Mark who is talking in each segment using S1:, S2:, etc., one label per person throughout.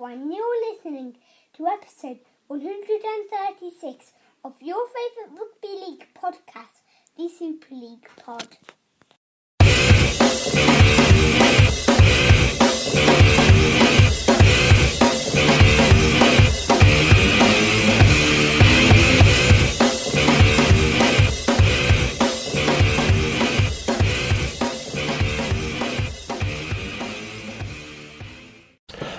S1: everyone, you're listening to episode 136 of your favourite rugby league podcast, the Super League Pod.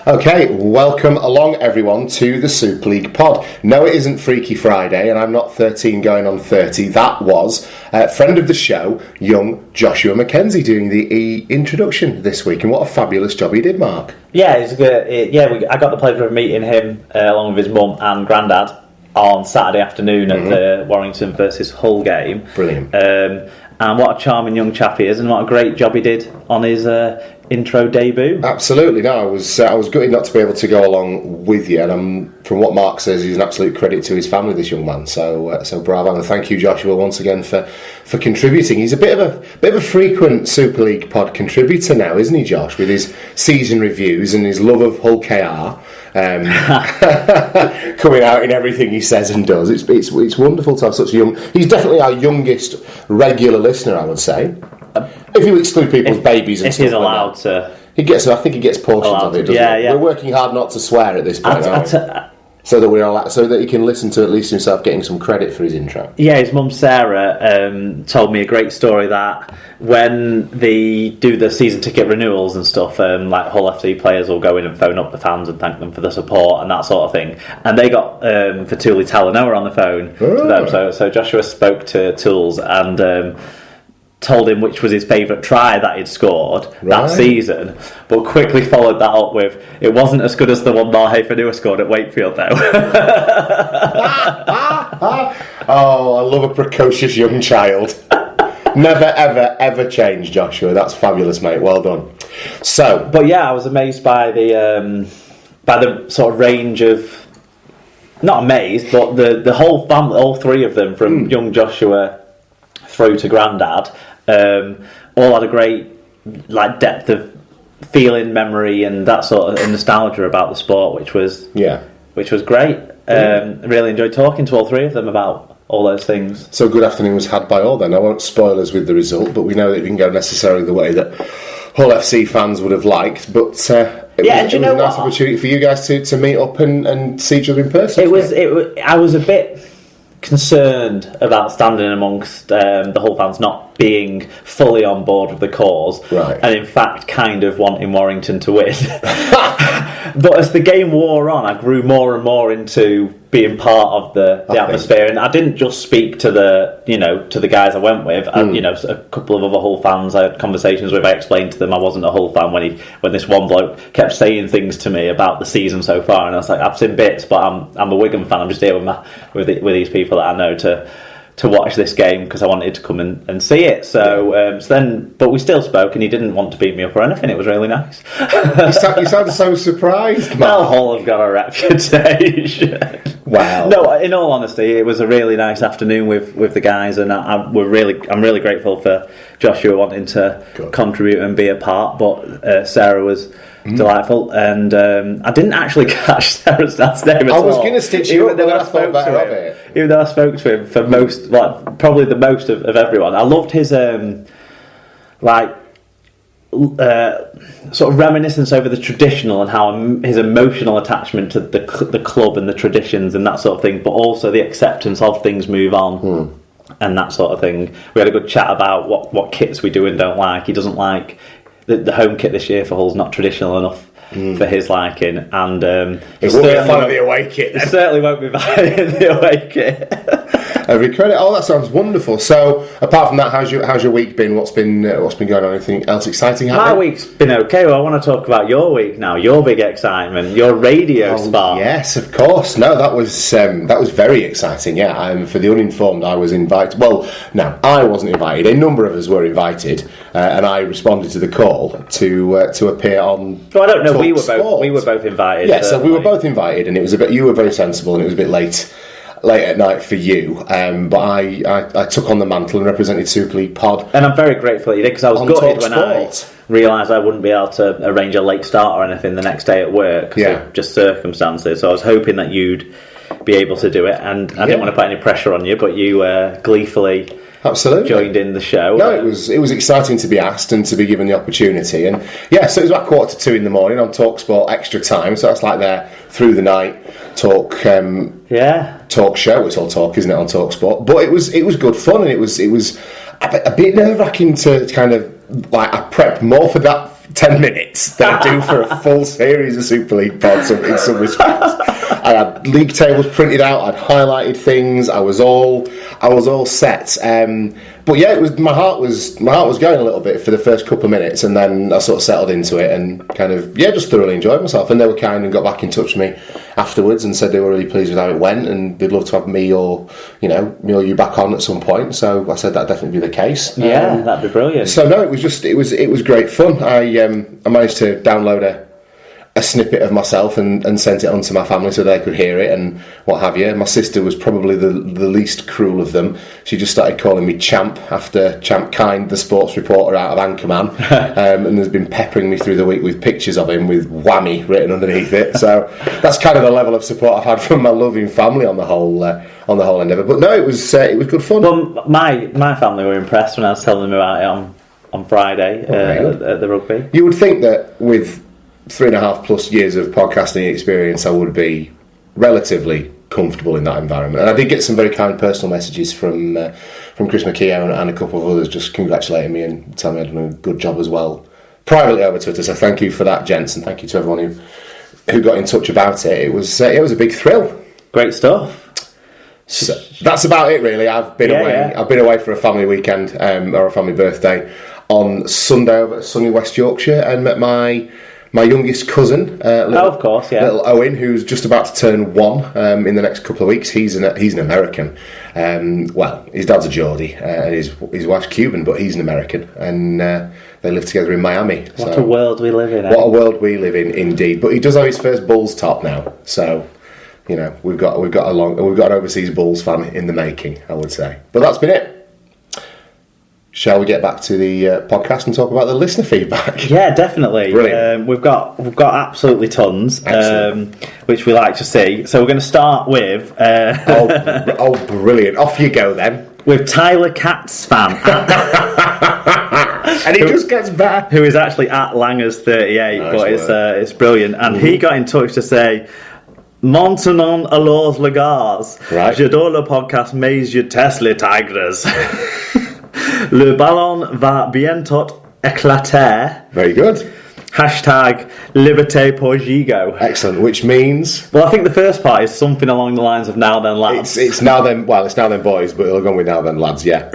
S2: Okay, welcome along everyone to the Super League Pod. No, it isn't Freaky Friday and I'm not 13 going on 30. That was friend of the show, young Joshua Mackenzie, doing the introduction this week. And what a fabulous job he did, Mark.
S3: Yeah, it's good. I got the pleasure of meeting him along with his mum and granddad on Saturday afternoon at the Warrington versus Hull game.
S2: Brilliant.
S3: And what a charming young chap he is, and what a great job he did on his intro debut.
S2: Absolutely. No, I was gutted not to be able to go along with you, and from what Mark says, he's an absolute credit to his family, this young man. So bravo, and thank you, Joshua, once again for contributing. He's a bit of a frequent Super League Pod contributor now, isn't he, Josh? With his season reviews and his love of Hull KR. Coming out in everything he says and does. It's wonderful to have such a young... He's definitely our youngest regular listener, I would say. If you exclude people's babies and stuff.
S3: If he's allowed to...
S2: I think he gets portions of it, doesn't he?
S3: Yeah.
S2: We're working hard not to swear at this point, so that he can listen to at least himself getting some credit for his intro.
S3: Yeah, his mum Sarah told me a great story that when they do the season ticket renewals and stuff, like Hull FC players will go in and phone up the fans and thank them for the support and that sort of thing. And they got Fatuli Talanoa on the phone to them. So Joshua spoke to Tools and told him which was his favourite try that he'd scored that season, but quickly followed that up with, it wasn't as good as the one Marhe Fanua scored at Wakefield though.
S2: Oh, I love a precocious young child. Never ever ever change, Joshua. That's fabulous, mate. Well done. So,
S3: but yeah, I was amazed by the sort of range of, not amazed, but the whole family, all three of them, from young Joshua through to Grandad, all had a great depth of feeling, memory, and that sort of nostalgia about the sport, which was great. Really enjoyed talking to all three of them about all those things.
S2: So good afternoon was had by all then. I won't spoil us with the result, but we know that it didn't go necessarily the way that Hull FC fans would have liked, but it was a nice opportunity for you guys to meet up and see each other in person.
S3: I was a bit concerned about standing amongst the Hull fans not being fully on board with the cause, and in fact kind of wanting Warrington to win. But as the game wore on, I grew more and more into being part of the atmosphere, and I didn't just speak to the guys I went with. A couple of other Hull fans I had conversations with. I explained to them I wasn't a Hull fan when this one bloke kept saying things to me about the season so far, and I was like, I've seen bits, but I'm a Wigan fan. I'm just here with these people that I know to watch this game because I wanted to come and see it. But we still spoke, and he didn't want to beat me up or anything. It was really nice.
S2: You sound so surprised, man.
S3: Hull have got a reputation.
S2: Wow.
S3: No, in all honesty, it was a really nice afternoon with the guys, and I'm really grateful for Joshua wanting to contribute and be a part. But Sarah was delightful, and I didn't actually catch Sarah's last name at all.
S2: I was going to stitch you up, but I thought better of it.
S3: Even though I spoke to him for most, probably the most of everyone. I loved his sort of reminiscence over the traditional and how his emotional attachment to the club and the traditions and that sort of thing, but also the acceptance of things move on and that sort of thing. We had a good chat about what kits we do and don't like. He doesn't like the home kit this year for Hull's not traditional enough for his liking, and
S2: it won't be a fan of the away kit.
S3: It certainly won't be buying the away kit.
S2: Every credit. Oh, that sounds wonderful. So, apart from that, how's your week been? What's been going on? Anything else exciting happening?
S3: My week's been okay. Well, I want to talk about your week now. Your big excitement, your radio spot.
S2: Yes, of course. No, that was very exciting. Yeah, for the uninformed, I was invited. Well, no, I wasn't invited. A number of us were invited, and I responded to the call to appear on.
S3: Well, I don't know.
S2: Talk
S3: we were
S2: Sport.
S3: both invited.
S2: Yeah, so we were both invited, and it was you were very sensible, and it was a bit late late at night for you, but I took on the mantle and represented Super League Pod.
S3: And I'm very grateful that you did, because I was gutted when I realised I wouldn't be able to arrange a late start or anything the next day at work, just circumstances. So I was hoping that you'd be able to do it, and I didn't want to put any pressure on you, but you gleefully joined in the show.
S2: No, it was exciting to be asked and to be given the opportunity. And so it was about 1:45 in the morning on TalkSport Extra Time, so that's like their through the night talk show. It's all talk, isn't it, on TalkSport? But it was good fun, and it was a bit nerve-wracking to kind of, like, I prepped more for that 10 minutes than I do for a full series of Super League pods in some respects. I had league tables printed out, I'd highlighted things, I was all set. But yeah, my heart was going a little bit for the first couple of minutes, and then I sort of settled into it and kind of just thoroughly enjoyed myself. And they were kind and got back in touch with me afterwards and said they were really pleased with how it went, and they'd love to have me or you back on at some point. So I said that'd definitely be the case.
S3: Yeah, that'd be brilliant.
S2: So no, it was great fun. I managed to download a snippet of myself and sent it on to my family so they could hear it and what have you. My sister was probably the least cruel of them. She just started calling me Champ after Champ Kind, the sports reporter out of Anchorman, and has been peppering me through the week with pictures of him with whammy written underneath it. So that's kind of the level of support I've had from my loving family on the whole endeavour. But no, it was good fun.
S3: Well, my family were impressed when I was telling them about it on Friday at the rugby.
S2: You would think that with 3.5+ years of podcasting experience, I would be relatively comfortable in that environment. And I did get some very kind personal messages from Chris McKeown and a couple of others just congratulating me and telling me I'd done a good job as well, privately over Twitter. So thank you for that, gents, and thank you to everyone who got in touch about it. It was a big thrill.
S3: Great stuff.
S2: So that's about it, really. I've been away. Yeah. I've been away for a family weekend or a family birthday on Sunday over at sunny West Yorkshire and met my youngest cousin,
S3: of course,
S2: little Owen, who's just about to turn 1 in the next couple of weeks. He's an American. Well, his dad's a Geordie and his wife's Cuban, but he's an American, and they live together in Miami.
S3: What a world we live in!
S2: What a world we live in, indeed. But he does have his first Bulls top now, so we've got an overseas Bulls fan in the making, I would say. But that's been it. Shall we get back to the podcast and talk about the listener feedback?
S3: Yeah, definitely.
S2: Brilliant.
S3: We've got absolutely tons, which we like to see. So we're going to start with...
S2: brilliant. Off you go then.
S3: With Tyler Katz fan.
S2: And it just gets better.
S3: Who is actually at Langers38, but it's brilliant. And he got in touch to say... Maintenant alors les gars.
S2: Right.
S3: J'adore le podcast, mais je teste les tigres. Le ballon va bientôt éclater.
S2: Very good.
S3: Hashtag Liberté pour Gigo.
S2: Excellent. Which means?
S3: Well, I think the first part is something along the lines of now then lads.
S2: It's now then. Well, it's now then boys, but it'll go with now then lads. Yeah.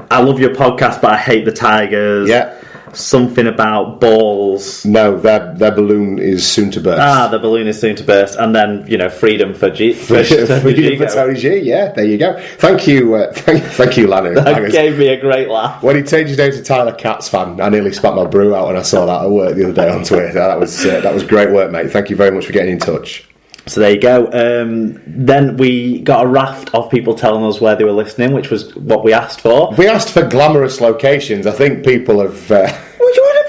S3: I love your podcast, but I hate the Tigers.
S2: Yeah.
S3: Something about balls.
S2: No, their balloon is soon to burst.
S3: The balloon is soon to burst, and then freedom for
S2: freedom for Tony G. Yeah, there you go. Thank you, thank you, Lanny.
S3: That gave me a great laugh.
S2: When he changed his name to Tyler Katz fan, I nearly spat my brew out when I saw that at work the other day on Twitter. That was great work, mate. Thank you very much for getting in touch.
S3: So there you go. Then we got a raft of people telling us where they were listening, which was what we asked for.
S2: We asked for glamorous locations. I think people have...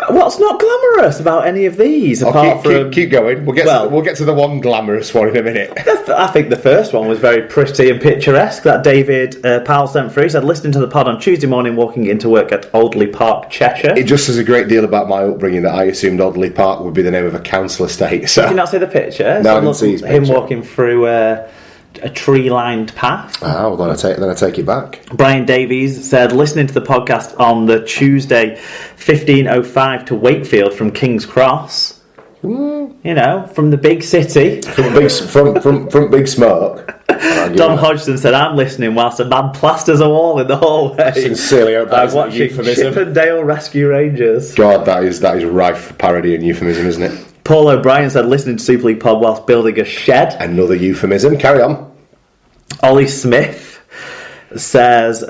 S3: What's not glamorous about any of these?
S2: Keep going. We'll get to the one glamorous one in a minute.
S3: I think the first one was very pretty and picturesque. That David Powell sent through. He said, listening to the pod on Tuesday morning, walking into work at Audley Park, Cheshire.
S2: It just says a great deal about my upbringing that I assumed Audley Park would be the name of a council estate. So.
S3: Did you not see the picture?
S2: No, I didn't see his picture.
S3: Him walking through a tree-lined path.
S2: Well, then I take it back.
S3: Brian Davies said, listening to the podcast on the Tuesday 15:05 to Wakefield from King's Cross. From the big city.
S2: From Big Smoke.
S3: Don Hodgson said, I'm listening whilst a man plasters a wall in the hallway.
S2: Sincerely hope that is a euphemism.
S3: Chippendale Rescue Rangers.
S2: God, that is rife for parody and euphemism, isn't it?
S3: Paul O'Brien said, listening to Super League Pod whilst building a shed.
S2: Another euphemism. Carry on.
S3: Ollie Smith says,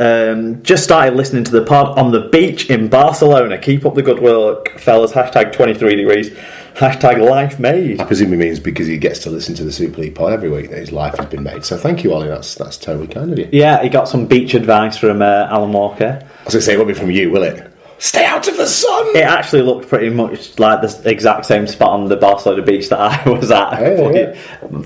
S3: just started listening to the pod on the beach in Barcelona. Keep up the good work, fellas. Hashtag 23 degrees. Hashtag life made.
S2: I presume he means because he gets to listen to the Super League pod every week that his life has been made. So thank you, Ollie. That's totally kind of you.
S3: Yeah, he got some beach advice from Alan Walker.
S2: I was going to say, it won't be from you, will it? Stay out of the sun!
S3: It actually looked pretty much like the exact same spot on the Barcelona beach that I was at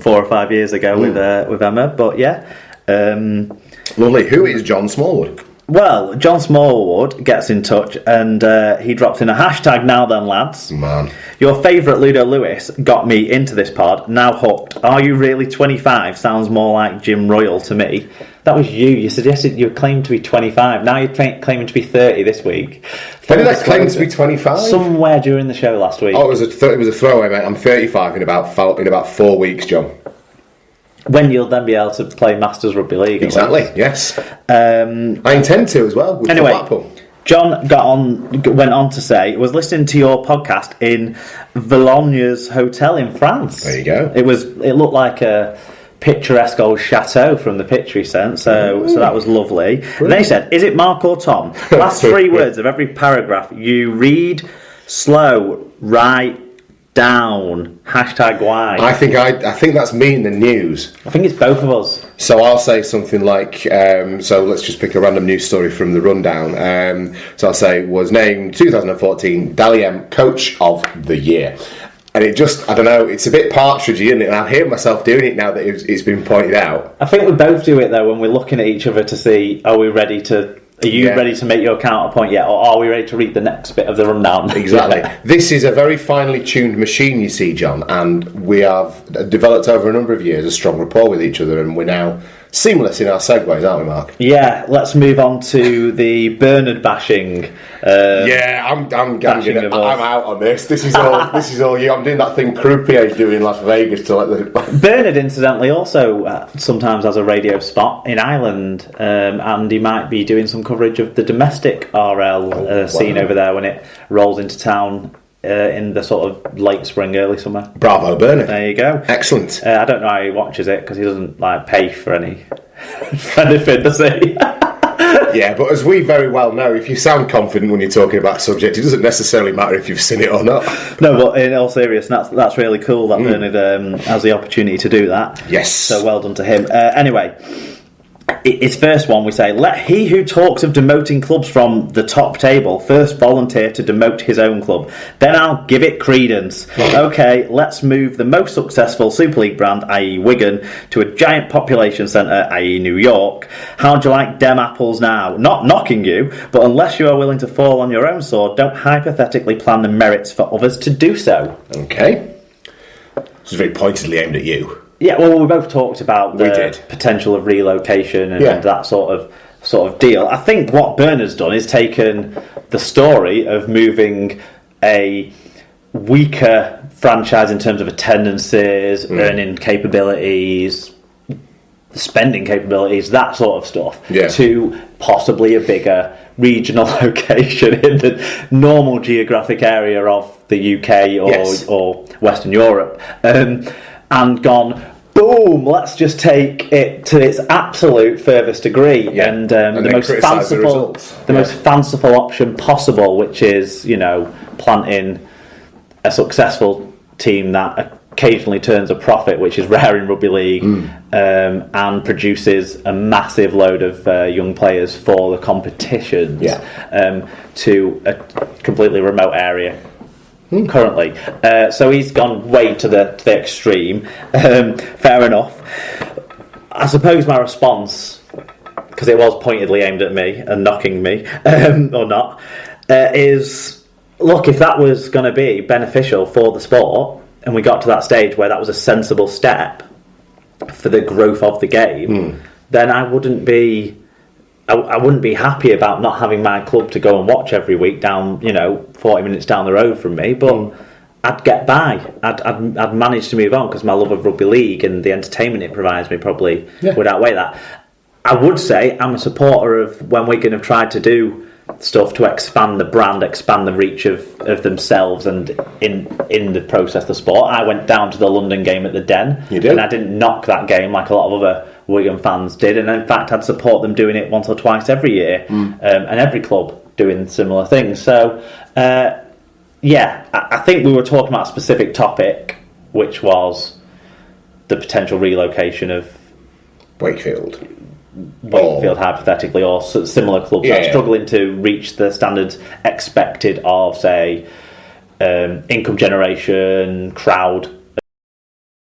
S3: 4 or 5 years ago with Emma. But yeah.
S2: Lovely. Who is John Smallwood?
S3: Well, John Smallwood gets in touch and he drops in a hashtag now then lads.
S2: Man.
S3: Your favourite Ludo Lewis got me into this pod, now hooked. Are you really 25? Sounds more like Jim Royal to me. That was you. You suggested you claimed to be 25. Now you're claiming to be 30 this week.
S2: When did I claim to be 25?
S3: Somewhere during the show last week.
S2: Oh, it was a throwaway, mate. I'm 35 in about 4 weeks, John.
S3: When you'll then be able to play Masters Rugby League.
S2: Exactly, yes. I intend to as well.
S3: Anyway, John went on to say, was listening to your podcast in Vologne's hotel in France.
S2: There you go.
S3: It looked like a picturesque old chateau from the picture he sent, so that was lovely. Brilliant. And then he said, is it Mark or Tom? Last 3 words of every paragraph you read slow, write down, hashtag why.
S2: I think that's me in the news.
S3: I think it's both of us.
S2: So I'll say something like, so let's just pick a random news story from the rundown. So I'll say, was named 2014 Dally M Coach of the Year. And it just, I don't know, it's a bit partridgey, isn't it? And I hear myself doing it now that it's been pointed out.
S3: I think we both do it, though, when we're looking at each other to see, are you ready to make your counterpoint yet, or are we ready to read the next bit of the rundown?
S2: Exactly. This is a very finely tuned machine, you see, John, and we have developed over a number of years a strong rapport with each other, and we're now seamless in our segues, aren't we, Mark?
S3: Yeah, let's move on to the Bernard bashing.
S2: I'm out on this. This is all you. I'm doing that thing Croupier do in Las Vegas to let the
S3: Bernard, incidentally, also sometimes has a radio spot in Ireland, and he might be doing some coverage of the domestic RL scene over there when it rolls into town. In the sort of late spring, early summer.
S2: Bravo, Bernard.
S3: There you go.
S2: Excellent.
S3: I don't know how he watches it because he doesn't pay for anything, does he?
S2: Yeah, but as we very well know, if you sound confident when you're talking about a subject, it doesn't necessarily matter if you've seen it or not.
S3: No, but in all seriousness, that's really cool that Bernard has the opportunity to do that.
S2: Yes.
S3: So well done to him. Anyway, his first one, we say, let he who talks of demoting clubs from the top table first volunteer to demote his own club. Then I'll give it credence. Okay, let's move the most successful Super League brand, i.e. Wigan, to a giant population centre, i.e. New York. How'd you like dem apples now? Not knocking you, but unless you are willing to fall on your own sword, don't hypothetically plan the merits for others to do so.
S2: Okay. This is very pointedly aimed at you.
S3: Yeah, well, we both talked about the potential of relocation and that sort of deal. I think what Bernard's done is taken the story of moving a weaker franchise in terms of attendances, earning capabilities, spending capabilities, that sort of stuff, to possibly a bigger regional location in the normal geographic area of the UK or Western Europe. And gone, boom, let's just take it to its absolute furthest degree and the most fanciful option possible, which is, planting a successful team that occasionally turns a profit, which is rare in rugby league, and produces a massive load of young players for the competitions to a completely remote area. Currently, so he's gone way to the extreme. Fair enough. I suppose my response, because it was pointedly aimed at me and knocking me, or not, is look, if that was going to be beneficial for the sport, and we got to that stage where that was a sensible step for the growth of the game, then I wouldn't be happy about not having my club to go and watch every week down, 40 minutes down the road from me, but I'd get by. I'd manage to move on because my love of rugby league and the entertainment it provides me probably would outweigh that. I would say I'm a supporter of when Wigan have tried to do stuff to expand the brand, expand the reach of themselves, and in the process the sport. I went down to the London game at the Den, and I didn't knock that game like a lot of other Wigan fans did, and in fact I'd support them doing it once or twice every year, and every club doing similar things. So I think we were talking about a specific topic, which was the potential relocation of
S2: Wakefield,
S3: hypothetically, or similar clubs that are struggling to reach the standards expected of, say, income generation, crowd